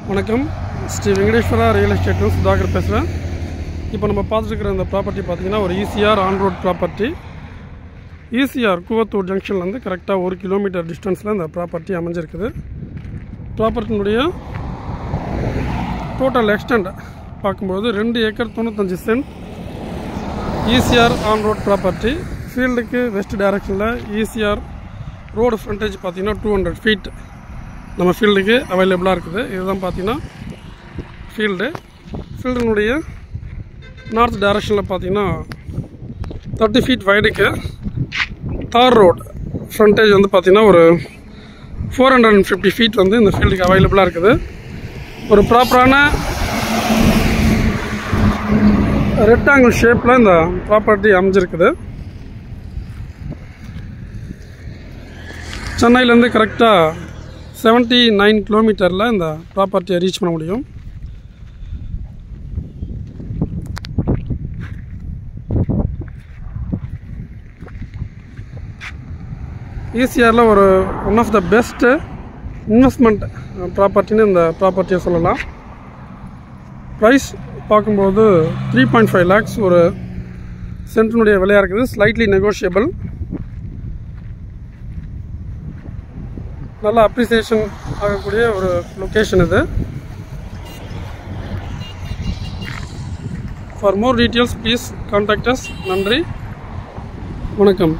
வணக்கம். ஸ்ரீ வெங்கடேஸ்வரா ரியல் எஸ்டேட்டில் சுதாகர் பேசுகிறேன். இப்போ நம்ம பார்த்துருக்கிற இந்த ப்ராப்பர்ட்டி பார்த்திங்கன்னா ஒரு ECR on road property. ECR Koovathur ஜங்ஷன்லேருந்து கரெக்டாக 1 கிலோமீட்டர் டிஸ்டன்ஸில் இந்த ப்ராப்பர்ட்டி அமைஞ்சிருக்குது. ப்ராப்பர்ட்டினுடைய டோட்டல் எக்ஸ்டெண்ட் பார்க்கும்போது 2 acre 95 cent ECR on road property. ஃபீல்டுக்கு வெஸ்ட் டைரக்ஷனில் ஈசிஆர் ரோடு ஃப்ரண்டேஜ் பார்த்திங்கன்னா 200 ஃபீட் நம்ம ஃபீல்டுக்கு அவைலபிளாக இருக்குது. இதுதான் பார்த்திங்கன்னா ஃபீல்டுனுடைய நார்த் டைரக்ஷனில் பார்த்திங்கன்னா 30 ஃபீட் வைடுக்கு தார் ரோடு ஃப்ரண்டேஜ் வந்து பார்த்திங்கன்னா ஒரு 450 ஃபீட் வந்து இந்த ஃபீல்டுக்கு அவைலபிளாக இருக்குது. ஒரு ப்ராப்பரான ரெக்டாங்கிள் ஷேப்பில் இந்த ப்ராப்பர்ட்டி அமைஞ்சிருக்குது. சென்னையிலேருந்து கரெக்டாக 79 கிலோமீட்டரில் இந்த ப்ராப்பர்ட்டியை ரீச் பண்ண முடியும். ஈசிஆரில் one of the best investment ப்ராப்பர்ட்டின்னு இந்த ப்ராப்பர்ட்டியை சொல்லலாம். ப்ரைஸ் பார்க்கும்போது 3.5 lakhs ஒரு சென்ட்டினுடைய விலையாக இருக்குது. Slightly negotiable. நல்ல அப்ரிசியேஷன் ஆகக்கூடிய ஒரு லொக்கேஷன் இது. For more details please contact as. நன்றி, வணக்கம்.